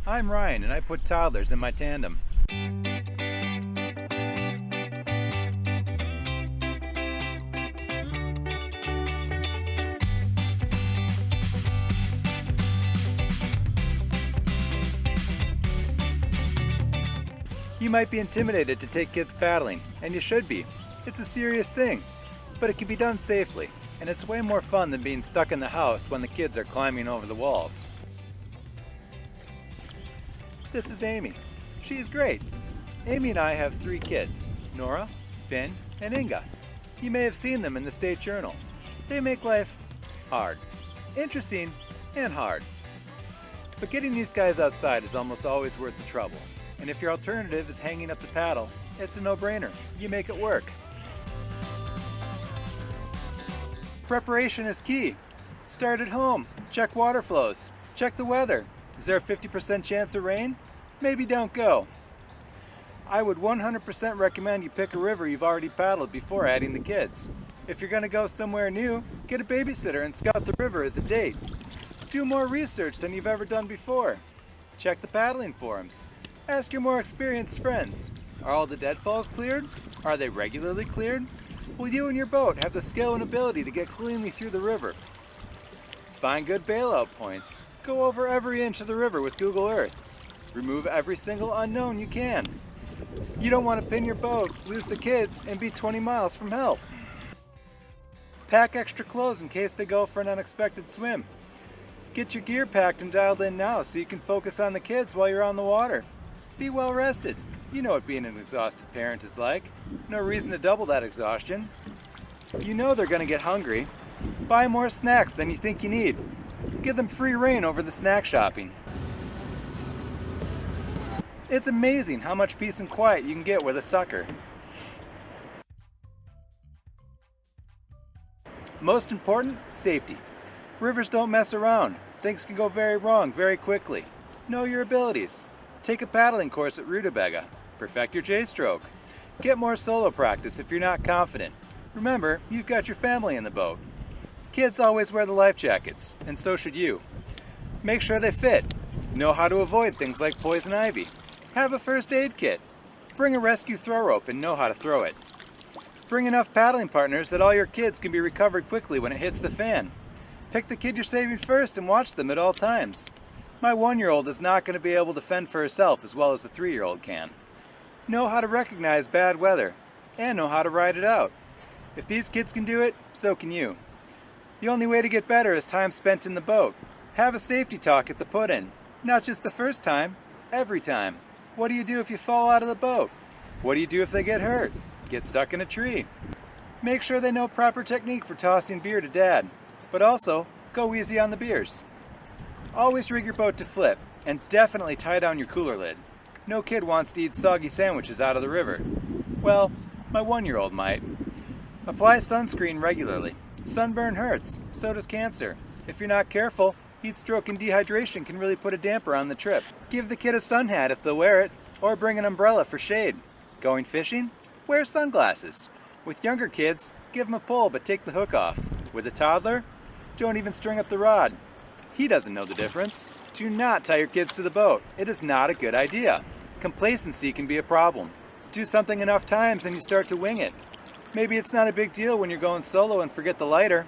I'm Ryan and I put toddlers in my tandem. You might be intimidated to take kids paddling, and you should be. It's a serious thing, but it can be done safely, and it's way more fun than being stuck in the house when the kids are climbing over the walls. This is Amy. She's great. Amy and I have 3 kids, Nora, Finn, and Inga. You may have seen them in the State Journal. They make life hard, interesting, and hard. But getting these guys outside is almost always worth the trouble. And if your alternative is hanging up the paddle, it's a no-brainer. You make it work. Preparation is key. Start at home. Check water flows. Check the weather. Is there a 50% chance of rain? Maybe don't go. I would 100% recommend you pick a river you've already paddled before adding the kids. If you're going to go somewhere new, get a babysitter and scout the river as a date. Do more research than you've ever done before. Check the paddling forums. Ask your more experienced friends. Are all the deadfalls cleared? Are they regularly cleared? Will you and your boat have the skill and ability to get cleanly through the river? Find good bailout points. Go over every inch of the river with Google Earth. Remove every single unknown you can. You don't want to pin your boat, lose the kids, and be 20 miles from help. Pack extra clothes in case they go for an unexpected swim. Get your gear packed and dialed in now so you can focus on the kids while you're on the water. Be well rested. You know what being an exhausted parent is like. No reason to double that exhaustion. You know they're going to get hungry. Buy more snacks than you think you need. Give them free rein over the snack shopping. It's amazing how much peace and quiet you can get with a sucker. Most important, safety. Rivers don't mess around. Things can go very wrong very quickly. Know your abilities. Take a paddling course at Rutabaga. Perfect your J-stroke. Get more solo practice if you're not confident. Remember, you've got your family in the boat. Kids always wear the life jackets, and so should you. Make sure they fit. Know how to avoid things like poison ivy. Have a first aid kit. Bring a rescue throw rope and know how to throw it. Bring enough paddling partners that all your kids can be recovered quickly when it hits the fan. Pick the kid you're saving first and watch them at all times. My 1-year-old is not going to be able to fend for herself as well as the 3-year-old can. Know how to recognize bad weather and know how to ride it out. If these kids can do it, so can you. The only way to get better is time spent in the boat. Have a safety talk at the put-in. Not just the first time, every time. What do you do if you fall out of the boat? What do you do if they get hurt? Get stuck in a tree. Make sure they know proper technique for tossing beer to dad, but also go easy on the beers. Always rig your boat to flip, and definitely tie down your cooler lid. No kid wants to eat soggy sandwiches out of the river. Well, my 1-year-old might. Apply sunscreen regularly. Sunburn hurts, so does cancer. If you're not careful, heat stroke and dehydration can really put a damper on the trip. Give the kid a sun hat if they'll wear it, or bring an umbrella for shade. Going fishing? Wear sunglasses. With younger kids, give them a pull but take the hook off. With a toddler, don't even string up the rod. He doesn't know the difference. Do not tie your kids to the boat. It is not a good idea. Complacency can be a problem. Do something enough times and you start to wing it. Maybe it's not a big deal when you're going solo and forget the lighter.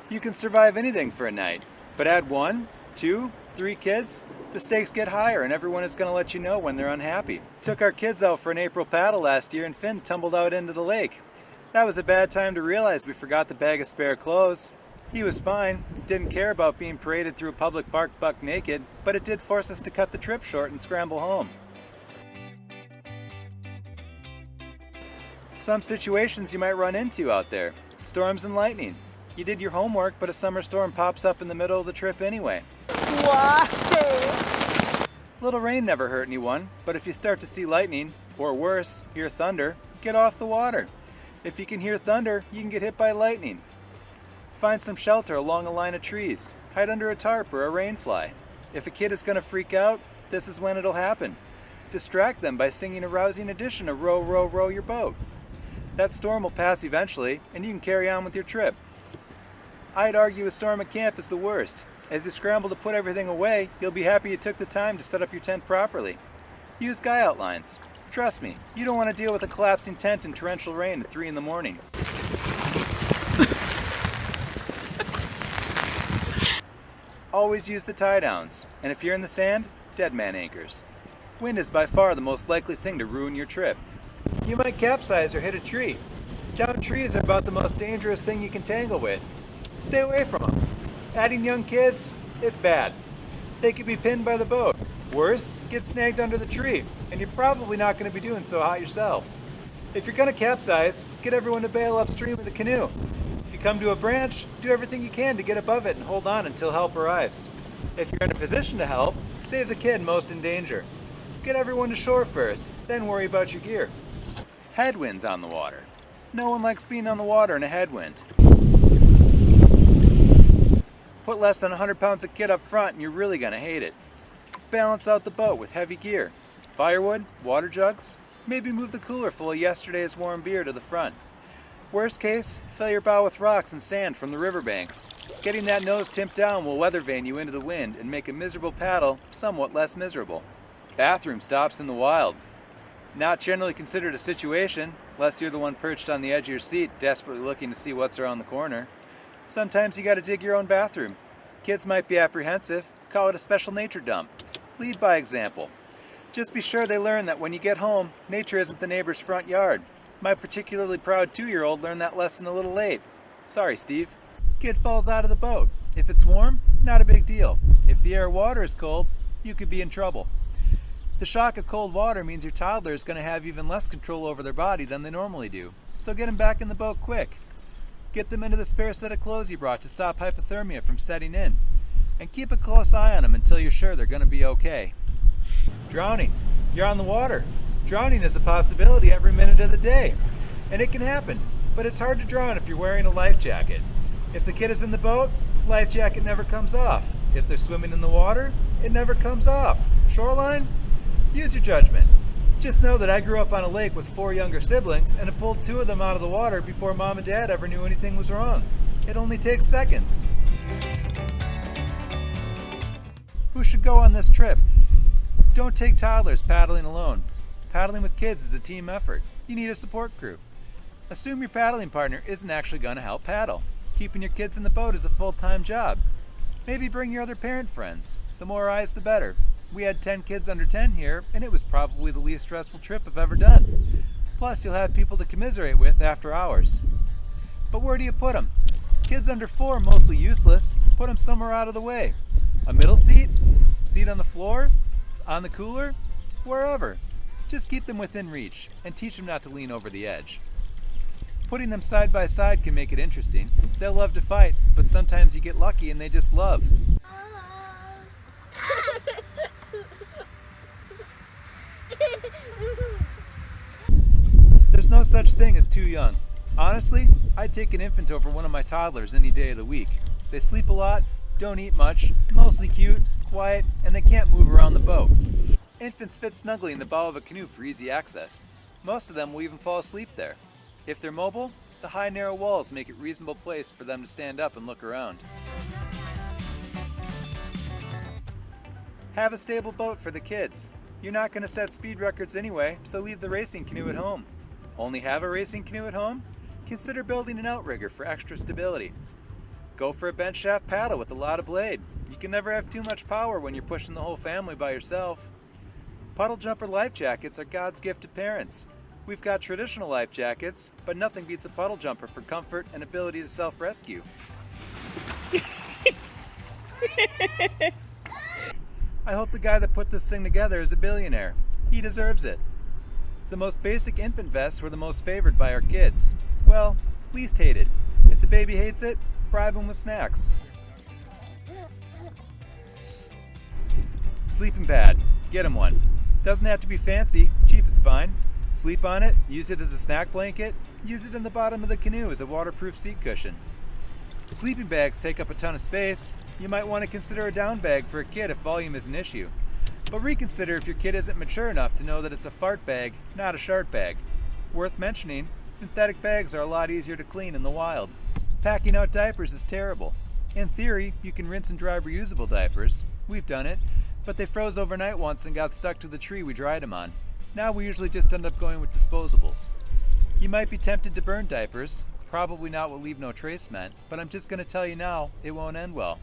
You can survive anything for a night. But add 1, 2, 3 kids, the stakes get higher and everyone is going to let you know when they're unhappy. Took our kids out for an April paddle last year and Finn tumbled out into the lake. That was a bad time to realize we forgot the bag of spare clothes. He was fine, didn't care about being paraded through a public park buck naked, but it did force us to cut the trip short and scramble home. Some situations you might run into out there. Storms and lightning. You did your homework, but a summer storm pops up in the middle of the trip anyway. Why? Little rain never hurt anyone, but if you start to see lightning, or worse, hear thunder, get off the water. If you can hear thunder, you can get hit by lightning. Find some shelter along a line of trees. Hide under a tarp or a rainfly. If a kid is going to freak out, this is when it'll happen. Distract them by singing a rousing edition of Row, Row, Row Your Boat. That storm will pass eventually, and you can carry on with your trip. I'd argue a storm at camp is the worst. As you scramble to put everything away, you'll be happy you took the time to set up your tent properly. Use guy outlines. Trust me, you don't want to deal with a collapsing tent in torrential rain at 3 in the morning. Always use the tie downs, and if you're in the sand, dead man anchors. Wind is by far the most likely thing to ruin your trip. You might capsize or hit a tree. Downed trees are about the most dangerous thing you can tangle with. Stay away from them. Adding young kids, it's bad. They could be pinned by the boat. Worse, get snagged under the tree, and you're probably not going to be doing so hot yourself. If you're going to capsize, get everyone to bail upstream with a canoe. If you come to a branch, do everything you can to get above it and hold on until help arrives. If you're in a position to help, save the kid most in danger. Get everyone to shore first, then worry about your gear. Headwinds on the water. No one likes being on the water in a headwind. Put less than 100 pounds of kit up front and you're really going to hate it. Balance out the boat with heavy gear. Firewood, water jugs, maybe move the cooler full of yesterday's warm beer to the front. Worst case, fill your bow with rocks and sand from the riverbanks. Getting that nose tipped down will weather vane you into the wind and make a miserable paddle somewhat less miserable. Bathroom stops in the wild. Not generally considered a situation, unless you're the one perched on the edge of your seat desperately looking to see what's around the corner. Sometimes you gotta dig your own bathroom. Kids might be apprehensive, call it a special nature dump. Lead by example. Just be sure they learn that when you get home, nature isn't the neighbor's front yard. My particularly proud 2-year-old learned that lesson a little late. Sorry, Steve. Kid falls out of the boat. If it's warm, not a big deal. If the air or water is cold, you could be in trouble. The shock of cold water means your toddler is going to have even less control over their body than they normally do. So get them back in the boat quick. Get them into the spare set of clothes you brought to stop hypothermia from setting in. And keep a close eye on them until you're sure they're going to be okay. Drowning. You're on the water. Drowning is a possibility every minute of the day. And it can happen, but it's hard to drown if you're wearing a life jacket. If the kid is in the boat, life jacket never comes off. If they're swimming in the water, it never comes off. Shoreline? Use your judgment. Just know that I grew up on a lake with 4 younger siblings and have pulled 2 of them out of the water before mom and dad ever knew anything was wrong. It only takes seconds. Who should go on this trip? Don't take toddlers paddling alone. Paddling with kids is a team effort. You need a support crew. Assume your paddling partner isn't actually going to help paddle. Keeping your kids in the boat is a full-time job. Maybe bring your other parent friends. The more eyes, the better. We had 10 kids under 10 here, and it was probably the least stressful trip I've ever done. Plus, you'll have people to commiserate with after hours. But where do you put them? Kids under 4 are mostly useless. Put them somewhere out of the way. A middle seat? Seat on the floor? On the cooler? Wherever. Just keep them within reach, and teach them not to lean over the edge. Putting them side by side can make it interesting. They'll love to fight, but sometimes you get lucky and they just love. There's no such thing as too young. Honestly, I'd take an infant over one of my toddlers any day of the week. They sleep a lot, don't eat much, mostly cute, quiet, and they can't move around the boat. Infants fit snugly in the bow of a canoe for easy access. Most of them will even fall asleep there. If they're mobile, the high narrow walls make it a reasonable place for them to stand up and look around. Have a stable boat for the kids. You're not going to set speed records anyway, so leave the racing canoe at home. Only have a racing canoe at home? Consider building an outrigger for extra stability. Go for a bench shaft paddle with a lot of blade. You can never have too much power when you're pushing the whole family by yourself. Puddle jumper life jackets are God's gift to parents. We've got traditional life jackets, but nothing beats a puddle jumper for comfort and ability to self-rescue. I hope the guy that put this thing together is a billionaire. He deserves it. The most basic infant vests were the most favored by our kids. Well, least hated. If the baby hates it, bribe him with snacks. Sleeping pad. Get him one. Doesn't have to be fancy. Cheap is fine. Sleep on it, use it as a snack blanket, use it in the bottom of the canoe as a waterproof seat cushion. Sleeping bags take up a ton of space. You might want to consider a down bag for a kid if volume is an issue. But reconsider if your kid isn't mature enough to know that it's a fart bag, not a sharp bag. Worth mentioning, synthetic bags are a lot easier to clean in the wild. Packing out diapers is terrible. In theory, you can rinse and dry reusable diapers. We've done it, but they froze overnight once and got stuck to the tree we dried them on. Now we usually just end up going with disposables. You might be tempted to burn diapers, probably not what Leave No Trace meant, but I'm just going to tell you now, it won't end well.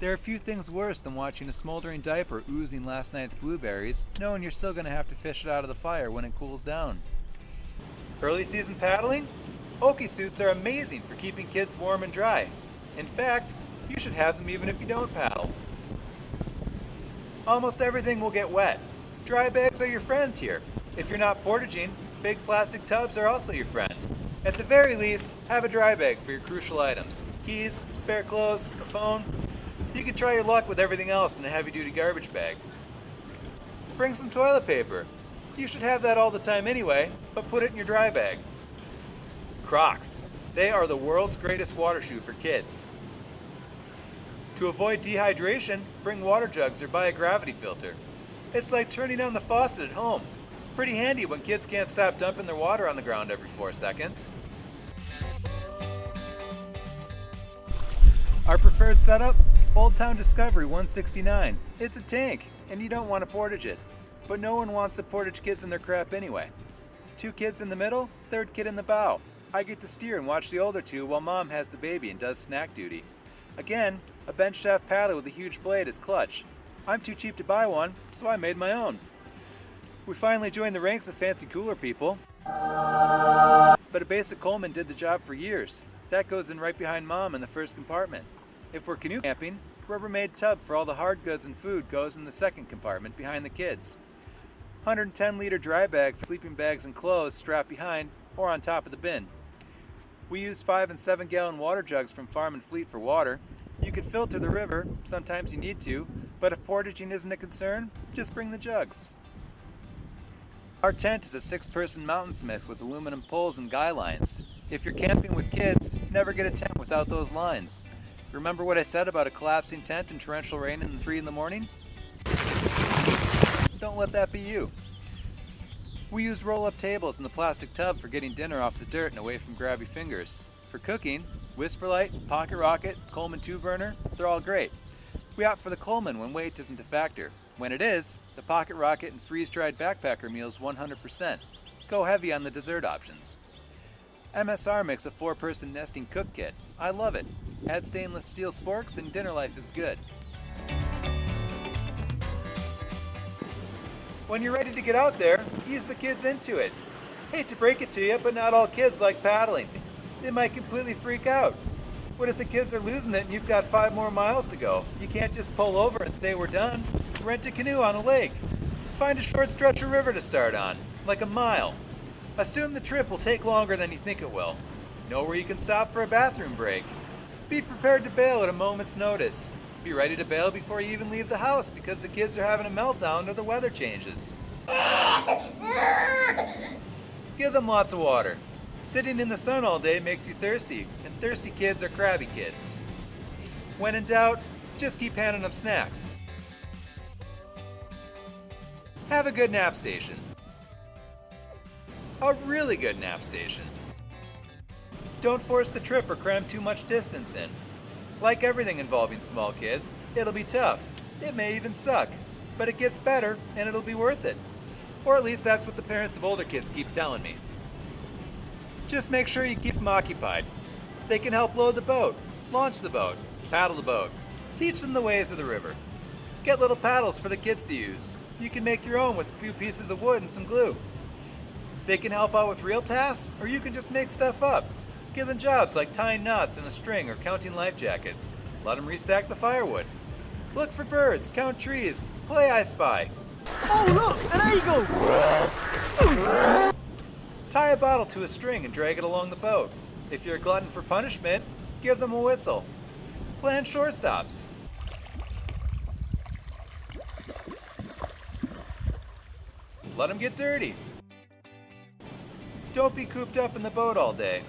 There are few things worse than watching a smoldering diaper oozing last night's blueberries, knowing you're still going to have to fish it out of the fire when it cools down. Early season paddling? Oki suits are amazing for keeping kids warm and dry. In fact, you should have them even if you don't paddle. Almost everything will get wet. Dry bags are your friends here. If you're not portaging, big plastic tubs are also your friend. At the very least, have a dry bag for your crucial items. Keys, spare clothes, a phone. You can try your luck with everything else in a heavy-duty garbage bag. Bring some toilet paper. You should have that all the time anyway, but put it in your dry bag. Crocs. They are the world's greatest water shoe for kids. To avoid dehydration, bring water jugs or buy a gravity filter. It's like turning on the faucet at home. Pretty handy when kids can't stop dumping their water on the ground every 4 seconds. Our preferred setup? Old Town Discovery 169. It's a tank, and you don't want to portage it. But no one wants to portage kids in their crap anyway. 2 kids in the middle, 3rd kid in the bow. I get to steer and watch the older 2 while mom has the baby and does snack duty. Again, a bench shaft paddle with a huge blade is clutch. I'm too cheap to buy one, so I made my own. We finally joined the ranks of fancy cooler people. But a basic Coleman did the job for years. That goes in right behind mom in the first compartment. If we're canoe camping, Rubbermaid tub for all the hard goods and food goes in the second compartment behind the kids. 110-liter dry bag for sleeping bags and clothes strapped behind or on top of the bin. We use 5 and 7 gallon water jugs from Farm and Fleet for water. You could filter the river, sometimes you need to, but if portaging isn't a concern, just bring the jugs. Our tent is a 6-person mountainsmith with aluminum poles and guy lines. If you're camping with kids, never get a tent without those lines. Remember what I said about a collapsing tent and torrential rain in 3 in the morning? Don't let that be you. We use roll-up tables in the plastic tub for getting dinner off the dirt and away from grabby fingers. For cooking, Whisperlight, Pocket Rocket, Coleman 2-burner, they're all great. We opt for the Coleman when weight isn't a factor. When it is, the Pocket Rocket and freeze-dried backpacker meals 100%. Go heavy on the dessert options. MSR makes a 4-person nesting cook kit. I love it. Add stainless steel sporks and dinner life is good. When you're ready to get out there, ease the kids into it. Hate to break it to you, but not all kids like paddling. They might completely freak out. What if the kids are losing it and you've got 5 more miles to go? You can't just pull over and say we're done. Rent a canoe on a lake. Find a short stretch of river to start on, like a mile. Assume the trip will take longer than you think it will. Know where you can stop for a bathroom break. Be prepared to bail at a moment's notice. Be ready to bail before you even leave the house because the kids are having a meltdown or the weather changes. Give them lots of water. Sitting in the sun all day makes you thirsty, and thirsty kids are crabby kids. When in doubt, just keep handing them snacks. Have a good nap station. A really good nap station. Don't force the trip or cram too much distance in. Like everything involving small kids, it'll be tough. It may even suck, but it gets better and it'll be worth it. Or at least that's what the parents of older kids keep telling me. Just make sure you keep them occupied. They can help load the boat, launch the boat, paddle the boat, teach them the ways of the river. Get little paddles for the kids to use. You can make your own with a few pieces of wood and some glue. They can help out with real tasks, or you can just make stuff up. Give them jobs like tying knots in a string or counting life jackets. Let them restack the firewood. Look for birds, count trees, play I Spy. Oh look, an eagle! Tie a bottle to a string and drag it along the boat. If you're a glutton for punishment, give them a whistle. Plan shore stops. Let them get dirty. Don't be cooped up in the boat all day.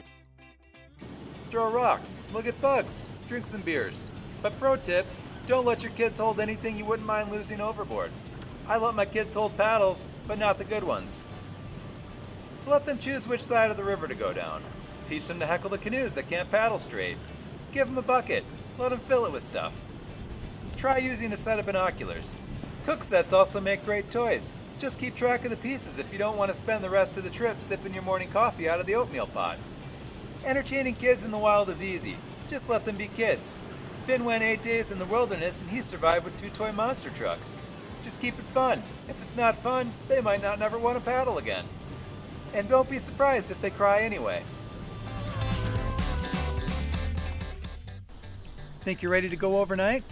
Throw rocks, look at bugs, drink some beers. But pro tip, don't let your kids hold anything you wouldn't mind losing overboard. I let my kids hold paddles, but not the good ones. Let them choose which side of the river to go down. Teach them to heckle the canoes that can't paddle straight. Give them a bucket. Let them fill it with stuff. Try using a set of binoculars. Cook sets also make great toys. Just keep track of the pieces if you don't want to spend the rest of the trip sipping your morning coffee out of the oatmeal pot. Entertaining kids in the wild is easy. Just let them be kids. Finn went 8 days in the wilderness and he survived with 2 toy monster trucks. Just keep it fun. If it's not fun, they might not never want to paddle again. And don't be surprised if they cry anyway. Think you're ready to go overnight?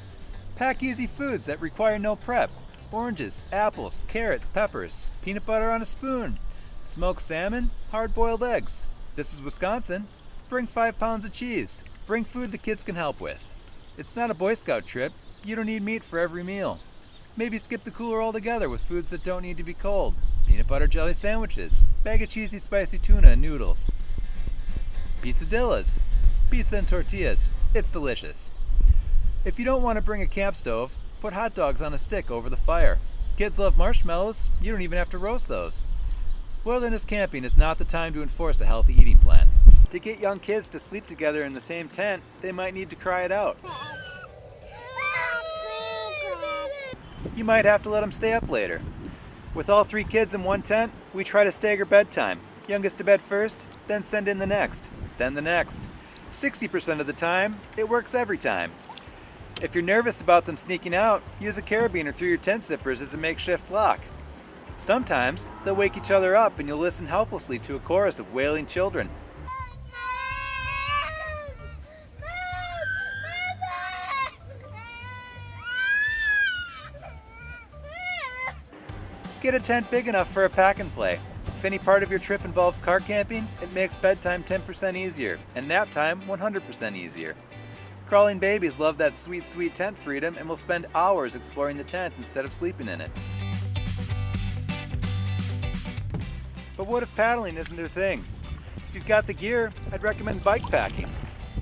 Pack easy foods that require no prep. Oranges, apples, carrots, peppers, peanut butter on a spoon, smoked salmon, hard-boiled eggs. This is Wisconsin. Bring 5 pounds of cheese. Bring food the kids can help with. It's not a Boy Scout trip. You don't need meat for every meal. Maybe skip the cooler altogether with foods that don't need to be cold. Peanut butter jelly sandwiches, bag of cheesy spicy tuna and noodles. Pizzadillas, pizza and tortillas. It's delicious. If you don't want to bring a camp stove, put hot dogs on a stick over the fire. Kids love marshmallows. You don't even have to roast those. Wilderness camping is not the time to enforce a healthy eating plan. To get young kids to sleep together in the same tent, they might need to cry it out. You might have to let them stay up later. With all 3 kids in one tent, we try to stagger bedtime. Youngest to bed first, then send in the next, then the next. 60% of the time, it works every time. If you're nervous about them sneaking out, use a carabiner through your tent zippers as a makeshift lock. Sometimes, they'll wake each other up and you'll listen helplessly to a chorus of wailing children. Get a tent big enough for a pack and play. If any part of your trip involves car camping, it makes bedtime 10% easier and nap time 100% easier. Crawling babies love that sweet, sweet tent freedom and will spend hours exploring the tent instead of sleeping in it. But what if paddling isn't their thing? If you've got the gear, I'd recommend bikepacking.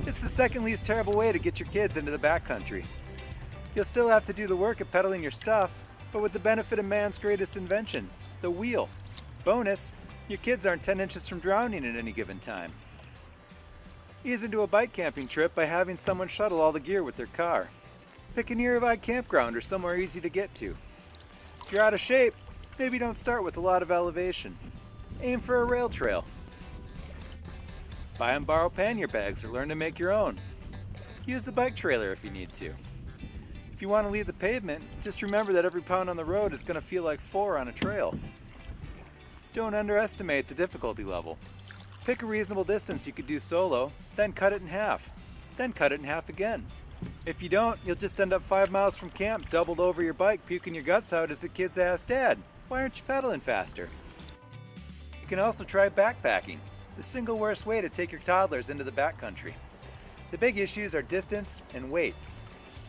It's the second least terrible way to get your kids into the backcountry. You'll still have to do the work of pedaling your stuff, but with the benefit of man's greatest invention, the wheel. Bonus, your kids aren't 10 inches from drowning at any given time. Ease into a bike camping trip by having someone shuttle all the gear with their car. Pick a nearby campground or somewhere easy to get to. If you're out of shape, maybe don't start with a lot of elevation. Aim for a rail trail. Buy and borrow pannier bags or learn to make your own. Use the bike trailer if you need to. If you want to leave the pavement, just remember that every pound on the road is going to feel like 4 on a trail. Don't underestimate the difficulty level. Pick a reasonable distance you could do solo, then cut it in half. Then cut it in half again. If you don't, you'll just end up 5 miles from camp, doubled over your bike, puking your guts out as the kids ask, "Dad, why aren't you pedaling faster?" You can also try backpacking, the single worst way to take your toddlers into the backcountry. The big issues are distance and weight.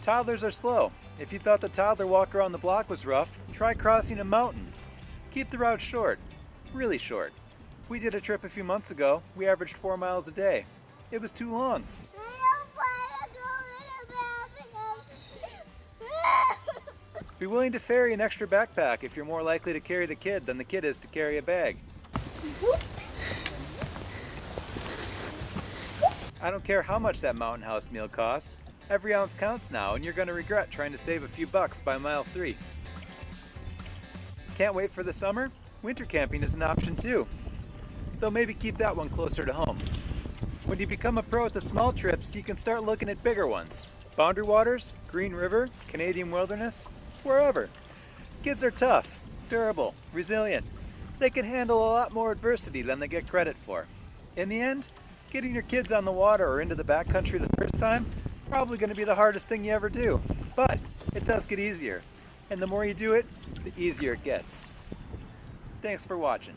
Toddlers are slow. If you thought the toddler walk around the block was rough, try crossing a mountain. Keep the route short, really short. We did a trip a few months ago. We averaged 4 miles a day. It was too long. Be willing to ferry an extra backpack if you're more likely to carry the kid than the kid is to carry a bag. I don't care how much that mountain house meal costs. Every ounce counts now, and you're going to regret trying to save a few bucks by mile 3. Can't wait for the summer? Winter camping is an option too. Though maybe keep that one closer to home. When you become a pro at the small trips, you can start looking at bigger ones. Boundary Waters, Green River, Canadian Wilderness, wherever. Kids are tough, durable, resilient. They can handle a lot more adversity than they get credit for. In the end, getting your kids on the water or into the backcountry the first time, probably going to be the hardest thing you ever do. But it does get easier. And the more you do it, the easier it gets. Thanks for watching.